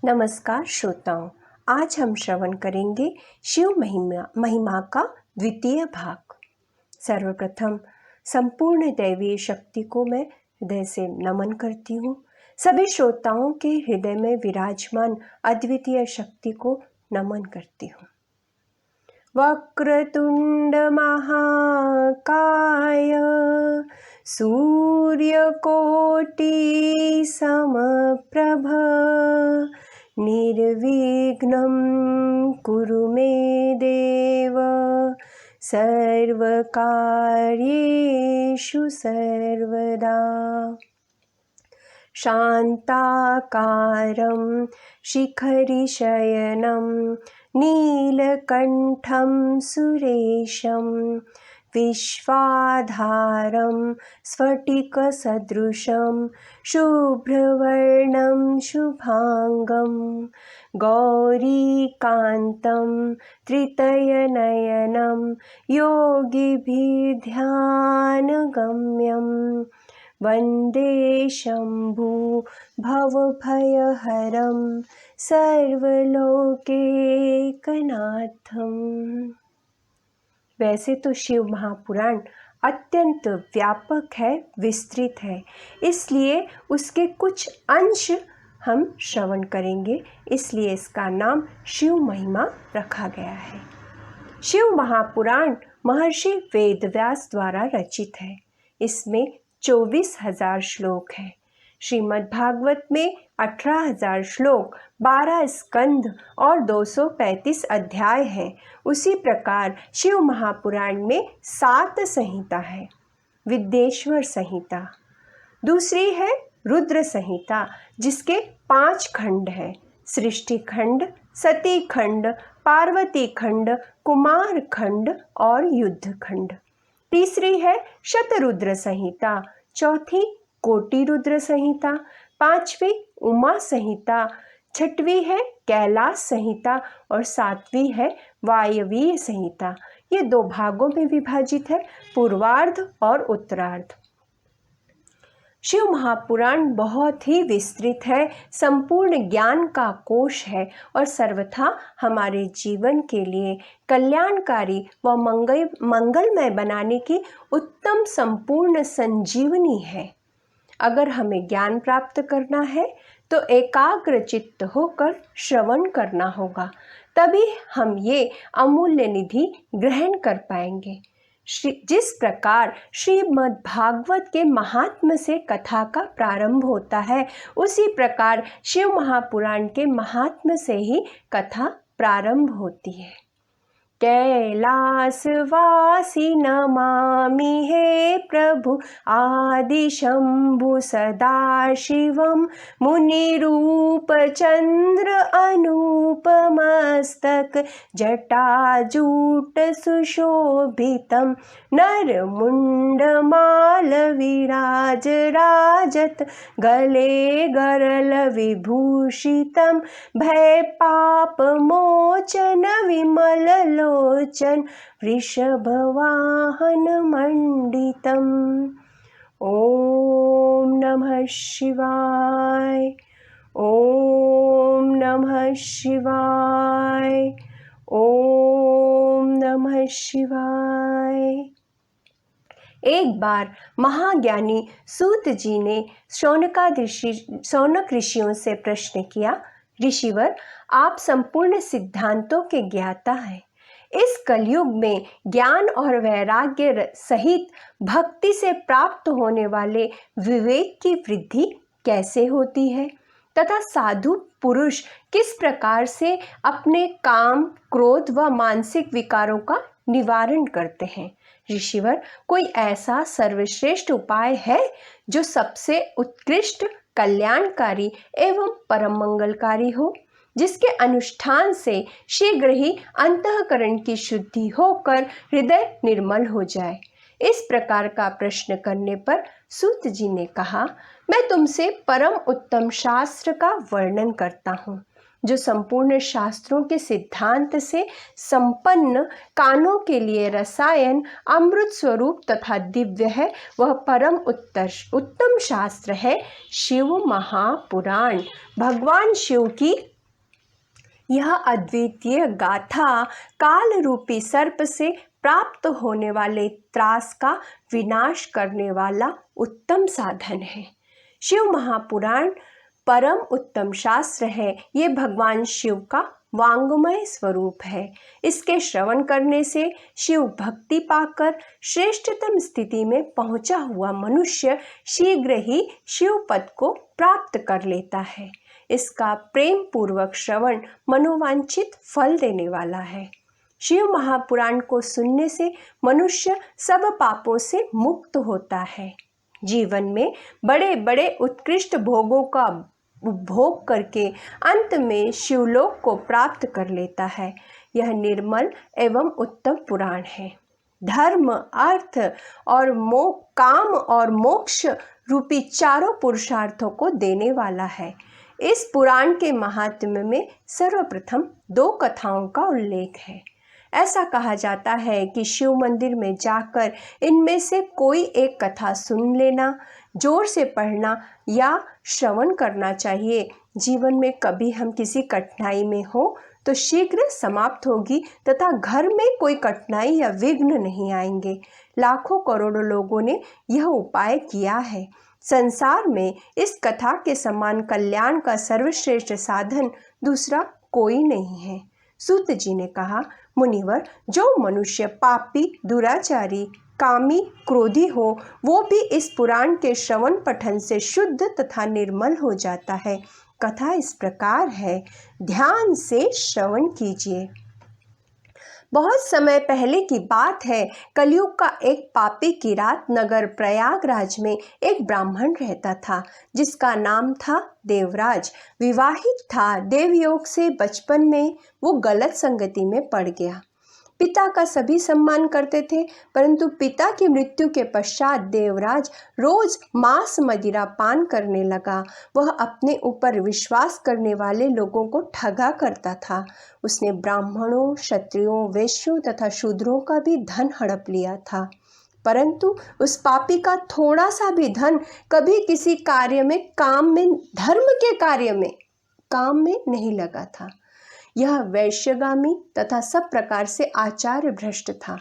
नमस्कार श्रोताओं, आज हम श्रवण करेंगे शिव महिमा का द्वितीय भाग। सर्वप्रथम संपूर्ण दैवीय शक्ति को मैं हृदय से नमन करती हूँ। सभी श्रोताओं के हृदय में विराजमान अद्वितीय शक्ति को नमन करती हूँ। वक्रतुंड महाकाय सूर्यकोटि समप्रभ निर्विघ्नं कुरु मे देव सर्वकार्येषु सर्वदा। शान्ताकारं शिखरिशयनं नीलकण्ठं सुरेशं विश्वाधारं स्फटिकसदृशं शुभ्रवर्णं शुभांगं गौरीकान्तं त्रितयनयनं योगिभिर्ध्यानगम्यं वन्दे शम्भु भवभयहरं सर्वलोकैकनाथम्। वैसे तो शिव महापुराण अत्यंत व्यापक है, विस्तृत है, इसलिए उसके कुछ अंश हम श्रवण करेंगे, इसलिए इसका नाम शिव महिमा रखा गया है। शिव महापुराण महर्षि वेदव्यास द्वारा रचित है। इसमें 24,000 श्लोक हैं। श्रीमद् भागवत में 18,000 श्लोक, 12 स्कंध और 235 अध्याय हैं। उसी प्रकार शिव महापुराण में 7 संहिता है। विद्येश्वर संहिता, दूसरी है रुद्र संहिता, जिसके 5 खंड हैं। सृष्टि खंड, सती खंड, पार्वती खंड, कुमार खंड और युद्ध खंड। तीसरी है शतरुद्र संहिता, चौथी कोटि रुद्र संहिता, 5वीं उमा संहिता, 6वीं है कैलाश संहिता और 7वीं है वायवीय संहिता। ये 2 भागों में विभाजित है, पूर्वार्ध और उत्तरार्ध। शिव महापुराण बहुत ही विस्तृत है, संपूर्ण ज्ञान का कोश है और सर्वथा हमारे जीवन के लिए कल्याणकारी व मंगलमय बनाने की उत्तम संपूर्ण संजीवनी है। अगर हमें ज्ञान प्राप्त करना है तो एकाग्र चित्त होकर श्रवण करना होगा, तभी हम ये अमूल्य निधि ग्रहण कर पाएंगे। जिस प्रकार श्रीमद् भागवत के महात्म्य से कथा का प्रारंभ होता है, उसी प्रकार शिव महापुराण के महात्म्य से ही कथा प्रारंभ होती है। कैलासवासी नमामि हे प्रभु आदिशंभु सदाशिवं मुनिरूप चंद्र अनूपमस्तक जटाजूट सुशोभितं नरमुंडमाल विराजराजत गले गरल विभूषितं भयपापमोचन विमल लोचन वृषभवाहन मंडितम्। ओम नमः शिवाय, ओम नमः शिवाय, ओम नमः शिवाय। एक बार महाज्ञानी सूत जी ने शौनक ऋषियों से प्रश्न किया, ऋषिवर, आप संपूर्ण सिद्धांतों के ज्ञाता हैं। इस कलयुग में ज्ञान और वैराग्य सहित भक्ति से प्राप्त होने वाले विवेक की वृद्धि कैसे होती है तथा साधु पुरुष किस प्रकार से अपने काम, क्रोध व मानसिक विकारों का निवारण करते हैं। ऋषिवर, कोई ऐसा सर्वश्रेष्ठ उपाय है जो सबसे उत्कृष्ट, कल्याणकारी एवं परम मंगलकारी हो, जिसके अनुष्ठान से शीघ्र ही अंतःकरण की शुद्धि होकर हृदय निर्मल हो जाए। इस प्रकार का प्रश्न करने पर सूत जी ने कहा, मैं तुमसे परम उत्तम शास्त्र का वर्णन करता हूँ, जो संपूर्ण शास्त्रों के सिद्धांत से संपन्न, कानों के लिए रसायन, अमृत स्वरूप तथा दिव्य है। वह परम उत्तम शास्त्र है शिव महापुराण। भगवान शिव की यह अद्वितीय गाथा काल रूपी सर्प से प्राप्त होने वाले त्रास का विनाश करने वाला उत्तम साधन है। शिव महापुराण परम उत्तम शास्त्र है। ये भगवान शिव का वांग्मय स्वरूप है। इसके श्रवण करने से शिव भक्ति पाकर श्रेष्ठतम स्थिति में पहुंचा हुआ मनुष्य शीघ्र ही शिव पद को प्राप्त कर लेता है। इसका प्रेम पूर्वक श्रवण मनोवांछित फल देने वाला है। शिव महापुराण को सुनने से मनुष्य सब पापों से मुक्त होता है। जीवन में बड़े बड़े उत्कृष्ट भोगों का उपभोग करके अंत में शिवलोक को प्राप्त कर लेता है। यह निर्मल एवं उत्तम पुराण है। धर्म, अर्थ और काम और मोक्ष रूपी चारों पुरुषार्थों को देने वाला है। इस पुराण के महात्म्य में सर्वप्रथम 2 कथाओं का उल्लेख है। ऐसा कहा जाता है कि शिव मंदिर में जाकर इनमें से कोई एक कथा सुन लेना, जोर से पढ़ना या श्रवण करना चाहिए। जीवन में कभी हम किसी कठिनाई में हो तो शीघ्र समाप्त होगी तथा घर में कोई कठिनाई या विघ्न नहीं आएंगे। लाखों करोड़ों लोगों ने यह उपाय किया है। संसार में इस कथा के समान कल्याण का सर्वश्रेष्ठ साधन दूसरा कोई नहीं है। सूत जी ने कहा, मुनिवर, जो मनुष्य पापी, दुराचारी, कामी, क्रोधी हो, वो भी इस पुराण के श्रवण पठन से शुद्ध तथा निर्मल हो जाता है। कथा इस प्रकार है, ध्यान से श्रवण कीजिए। बहुत समय पहले की बात है। कलयुग का एक पापी किरात नगर प्रयागराज में एक ब्राह्मण रहता था जिसका नाम था देवराज। विवाहित था। देवयोग से बचपन में वो गलत संगति में पड़ गया। पिता का सभी सम्मान करते थे, परंतु पिता की मृत्यु के पश्चात देवराज रोज मांस मदिरा पान करने लगा। वह अपने ऊपर विश्वास करने वाले लोगों को ठगा करता था। उसने ब्राह्मणों, क्षत्रियों, वैश्यों तथा शूद्रों का भी धन हड़प लिया था, परंतु उस पापी का थोड़ा सा भी धन कभी किसी कार्य में, धर्म के कार्य में काम में नहीं लगा था। यह वैश्यगामी तथा सब प्रकार से आचार्य भ्रष्ट था।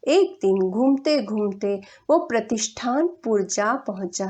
एक दिन घूमते घूमते वो प्रतिष्ठानपुर जा पहुंचा।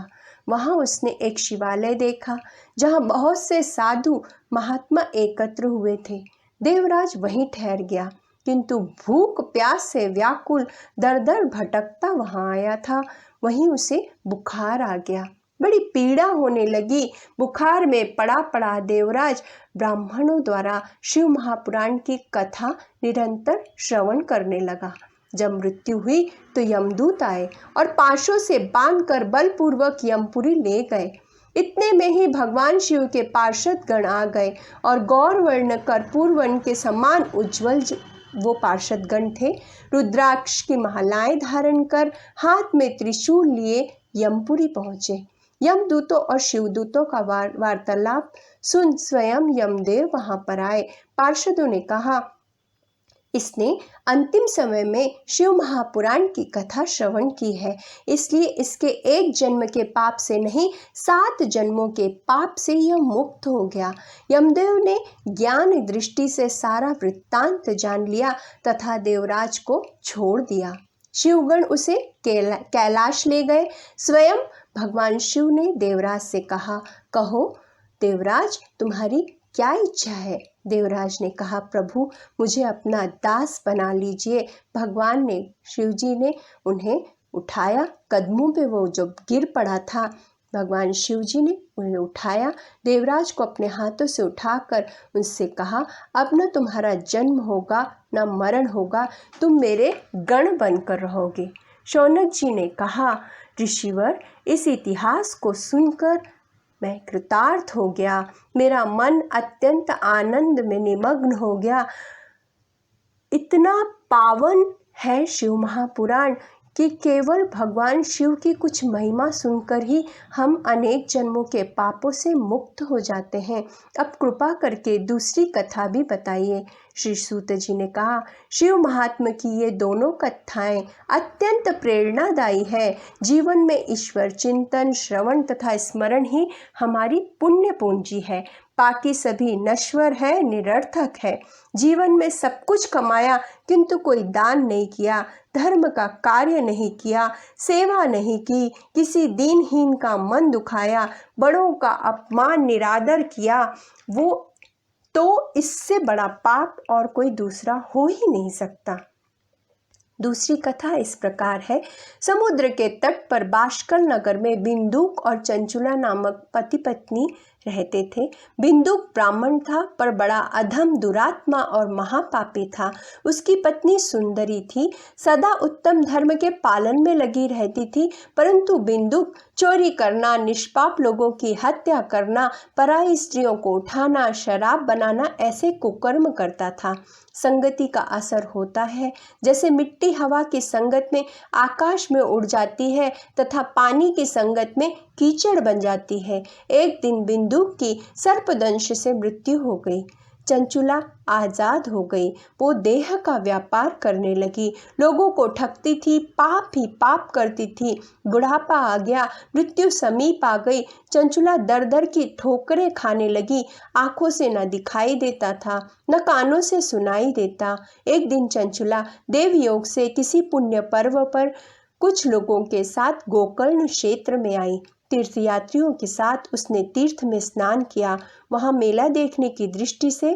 वहां उसने एक शिवालय देखा जहां बहुत से साधु महात्मा एकत्र हुए थे। देवराज वहीं ठहर गया, किंतु भूख प्यास से व्याकुल दर दर भटकता वहां आया था। वहीं उसे बुखार आ गया। बड़ी पीड़ा होने लगी। बुखार में पड़ा पड़ा देवराज ब्राह्मणों द्वारा शिव महापुराण की कथा निरंतर श्रवण करने लगा। जब मृत्यु हुई तो यमदूत आए और पाशों से बांधकर बलपूर्वक यमपुरी ले गए। इतने में ही भगवान शिव के पार्षद गण आ गए और गौरवर्ण कर्पूर वर्ण के समान उज्जवल वो पार्षद गण थे। रुद्राक्ष की मालाएं धारण कर हाथ में त्रिशूल लिए यमपुरी पहुंचे। यमदूतों और शिवदूतों का वार्तालाप सुन स्वयं यमदेव वहां पर आए। पार्षदों ने कहा, इसने अंतिम समय में शिव महापुराण की कथा श्रवण की है, इसलिए इसके एक जन्म के पाप से नहीं 7 जन्मों के पाप से यह मुक्त हो गया। यमदेव ने ज्ञान दृष्टि से सारा वृत्तांत जान लिया तथा देवराज को छोड़ दिया। शिवगण उसे कैलाश ले गए। स्वयं भगवान शिव ने देवराज से कहा, कहो देवराज, तुम्हारी क्या इच्छा है? देवराज ने कहा, प्रभु, मुझे अपना दास बना लीजिए। भगवान ने, शिवजी ने उन्हें उठाया। कदमों पे वो जो गिर पड़ा था, भगवान शिवजी ने उन्हें उठाया। देवराज को अपने हाथों से उठाकर उनसे कहा, अब न तुम्हारा जन्म होगा न मरण होगा, तुम मेरे गण बनकर रहोगे। शौनक जी ने कहा, ऋषिवर, इस इतिहास को सुनकर मैं कृतार्थ हो गया। मेरा मन अत्यंत आनंद में निमग्न हो गया। इतना पावन है शिव महापुराण कि केवल भगवान शिव की कुछ महिमा सुनकर ही हम अनेक जन्मों के पापों से मुक्त हो जाते हैं। अब कृपा करके दूसरी कथा भी बताइए। श्री सूत जी ने कहा, शिव महात्मा की ये दोनों कथाएं अत्यंत प्रेरणादायी है। जीवन में ईश्वर चिंतन, श्रवण तथा स्मरण ही हमारी पुण्य पूंजी है। बाकी सभी नश्वर है, निरर्थक है। जीवन में सब कुछ कमाया किंतु कोई दान नहीं किया, धर्म का कार्य नहीं किया, सेवा नहीं की, किसी दीनहीन का मन दुखाया, बड़ों का अपमान निरादर किया, वो तो इससे बड़ा पाप और कोई दूसरा हो ही नहीं सकता। दूसरी कथा इस प्रकार है। समुद्र के तट पर बाष्कल नगर में बिंदुक और चंचुला नामक पति पत्नी रहते थे। बिंदुक ब्राह्मण था पर बड़ा अधम, दुरात्मा और महापापी था। उसकी पत्नी सुंदरी थी, सदा उत्तम धर्म के पालन में लगी रहती थी, परंतु बिंदुक चोरी करना, निष्पाप लोगों की हत्या करना, पराई स्त्रियों को उठाना, शराब बनाना ऐसे कुकर्म करता था। संगति का असर होता है, जैसे मिट्टी हवा की संगत में आकाश में उड़ जाती है तथा पानी की संगत में कीचड़ बन जाती है। एक दिन बिंदुक की सर्पदंश से मृत्यु हो गई। चंचुला आज़ाद हो गई। वो देह का व्यापार करने लगी, लोगों को ठगती थी, पाप ही पाप करती थी। बुढ़ापा आ गया, मृत्यु समीप आ गई। चंचुला दर दर की ठोकरें खाने लगी। आंखों से न दिखाई देता था, न कानों से सुनाई देता। एक दिन चंचुला देवयोग से किसी पुण्य पर्व पर कुछ लोगों के साथ गोकर्ण क्षेत्र में आई। तीर्थयात्रियों के साथ उसने तीर्थ में स्नान किया। वहां मेला देखने की दृष्टि से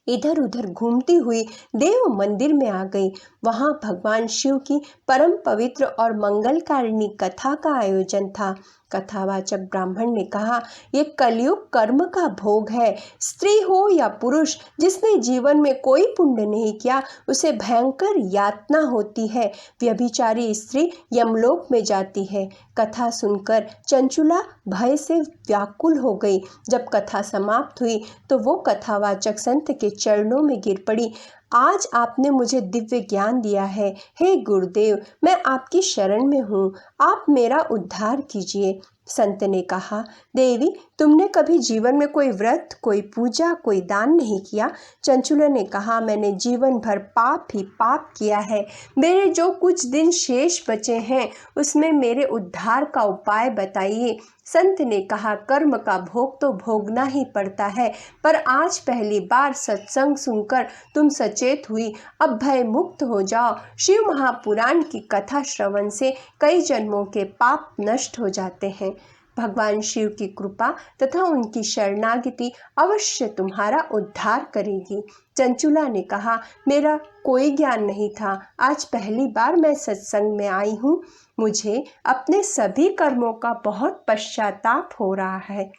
इधर उधर घूमती हुई देव मंदिर में आ गई। वहां भगवान शिव की परम पवित्र और मंगलकारिणी कथा का आयोजन था। कथावाचक ब्राह्मण ने कहा, ये कलयुग कर्म का भोग है। स्त्री हो या पुरुष, जिसने जीवन में कोई पुण्य नहीं किया, उसे भयंकर यातना होती है। व्यभिचारी स्त्री यमलोक में जाती है। कथा सुनकर चंचुला भय से व्याकुल हो गई। जब कथा समाप्त हुई तो वो कथावाचक संत के चरणों में गिर पड़ी। आज आपने मुझे दिव्य ज्ञान दिया है। हे गुरुदेव, मैं आपकी शरण में हूँ, आप मेरा उद्धार कीजिए। संत ने कहा, देवी, तुमने कभी जीवन में कोई व्रत, कोई पूजा, कोई दान नहीं किया? चंचुला ने कहा, मैंने जीवन भर पाप ही पाप किया है। मेरे जो कुछ दिन शेष बचे हैं उसमें मेरे उद्धार का उपाय बताइए। संत ने कहा, कर्म का भोग तो भोगना ही पड़ता है, पर आज पहली बार सत्संग सुनकर तुम सचेत हुई। अब भय मुक्त हो जाओ। शिव महापुराण की कथा श्रवण से कई जन्मों के पाप नष्ट हो जाते हैं। भगवान शिव की कृपा तथा उनकी शरणागति अवश्य तुम्हारा उद्धार करेगी। चंचुला ने कहा, मेरा कोई ज्ञान नहीं था, आज पहली बार मैं सत्संग में आई हूँ। मुझे अपने सभी कर्मों का बहुत पश्चाताप हो रहा है।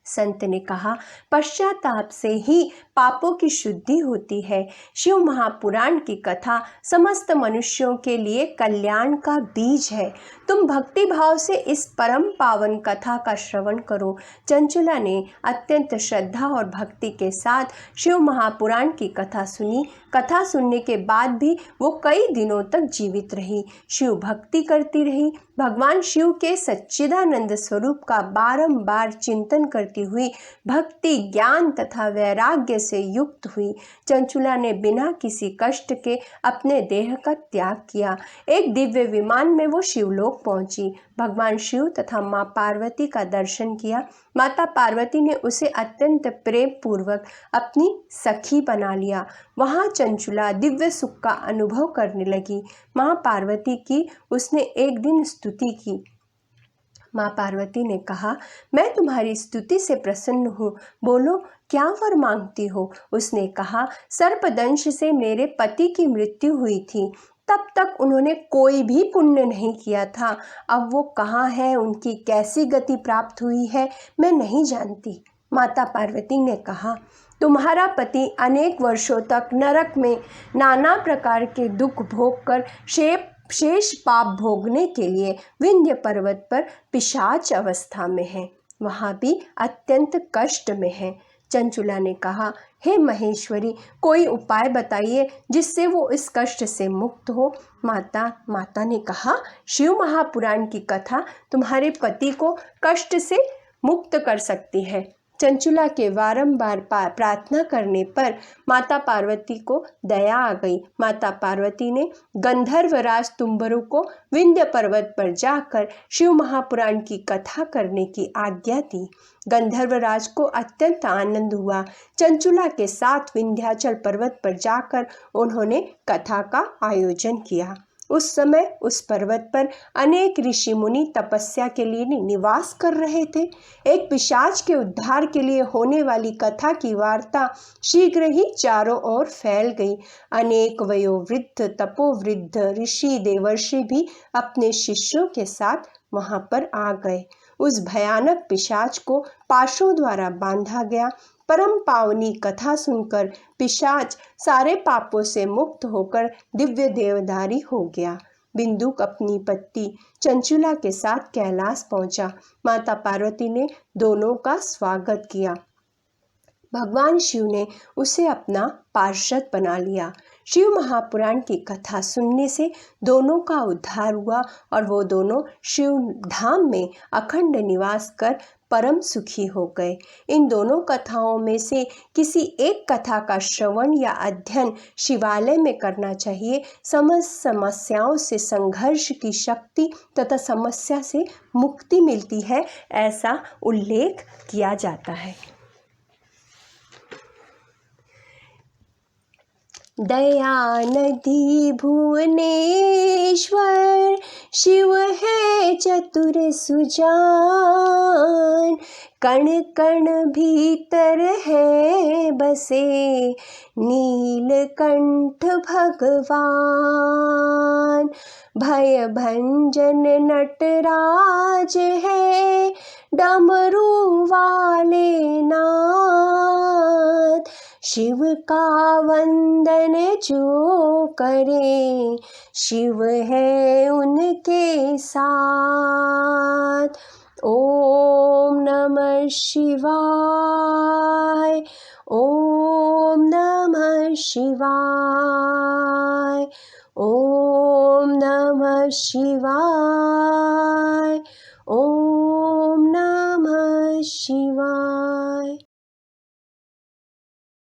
संत ने कहा, पश्चाताप से ही पापों की शुद्धि होती है। शिव महापुराण की कथा समस्त मनुष्यों के लिए कल्याण का बीज है। तुम भक्ति भाव से इस परम पावन कथा का श्रवण करो। चंचुला ने अत्यंत श्रद्धा और भक्ति के साथ शिव महापुराण की कथा सुनी। कथा सुनने के बाद भी वो कई दिनों तक जीवित रही, शिव भक्ति करती रही। भगवान शिव के सच्चिदानंद स्वरूप का बारंबार चिंतन करती हुई भक्ति, ज्ञान तथा वैराग्य से युक्त हुई। चंचुला ने बिना किसी कष्ट के अपने देह का त्याग किया। एक दिव्य विमान में वो शिवलोक पहुंची। भगवान शिव तथा माँ पार्वती का दर्शन किया। माता पार्वती ने उसे अत्यंत प्रेम पूर्वक अपनी सखी बना लिया। वहाँ चंचुला दिव्य सुख का अनुभव करने लगी। माँ पार्वती की उसने एक दिन स्तुति की। माँ पार्वती ने कहा, मैं तुम्हारी स्तुति से प्रसन्न हूँ, बोलो क्या वर मांगती हो? उसने कहा, सर्पदंश से मेरे पति की मृत्यु हुई थी, तब तक उन्होंने कोई भी पुण्य नहीं किया था। अब वो कहाँ है, उनकी कैसी गति प्राप्त हुई है, मैं नहीं जानती। माता पार्वती ने कहा, तुम्हारा पति अनेक वर्षों तक नरक में नाना प्रकार के दुख भोग कर शेष पाप भोगने के लिए विंध्य पर्वत पर पिशाच अवस्था में है, वहाँ भी अत्यंत कष्ट में है। चंचुला ने कहा, हे महेश्वरी, कोई उपाय बताइए जिससे वो इस कष्ट से मुक्त हो। माता ने कहा, शिव महापुराण की कथा तुम्हारे पति को कष्ट से मुक्त कर सकती है। चंचुला के बारंबार प्रार्थना करने पर माता पार्वती को दया आ गई। माता पार्वती ने गंधर्वराज तुम्बरु को विंध्य पर्वत पर जाकर शिव महापुराण की कथा करने की आज्ञा दी। गंधर्वराज को अत्यंत आनंद हुआ। चंचुला के साथ विंध्याचल पर्वत पर जाकर उन्होंने कथा का आयोजन किया। उस समय उस पर्वत पर अनेक ऋषि मुनि तपस्या के लिए निवास कर रहे थे। एक पिशाच के उद्धार के लिए होने वाली कथा की वार्ता शीघ्र ही चारों ओर फैल गई। अनेक वयोवृद्ध तपोवृद्ध ऋषि देवर्षि भी अपने शिष्यों के साथ वहां पर आ गए। उस भयानक पिशाच को पाशों द्वारा बांधा गया। परम पावनी कथा सुनकर पिशाच सारे पापों से मुक्त होकर दिव्य देवधारी हो गया। बिंदुक अपनी पत्नी चंचुला के साथ कैलाश पहुंचा। माता पार्वती ने दोनों का स्वागत किया। भगवान शिव ने उसे अपना पार्षद बना लिया। शिव महापुराण की कथा सुनने से दोनों का उद्धार हुआ और वो दोनों शिव धाम में अखंड निवास कर परम सुखी हो गए। इन दोनों कथाओं में से किसी एक कथा का श्रवण या अध्ययन शिवालय में करना चाहिए। समस्त समस्याओं से संघर्ष की शक्ति तथा समस्या से मुक्ति मिलती है, ऐसा उल्लेख किया जाता है। दयानिधि भुवनेश्वर शिव है चतुर सुजान, कण कण भीतर है बसे नीलकंठ भगवान। भय भंजन नटराज है डमरू वाले नाथ, शिव का वंदन जो करे शिव है उनके साथ। ओम नमः शिवाय, ओम नमः शिवाय, ओम नमः शिवाय,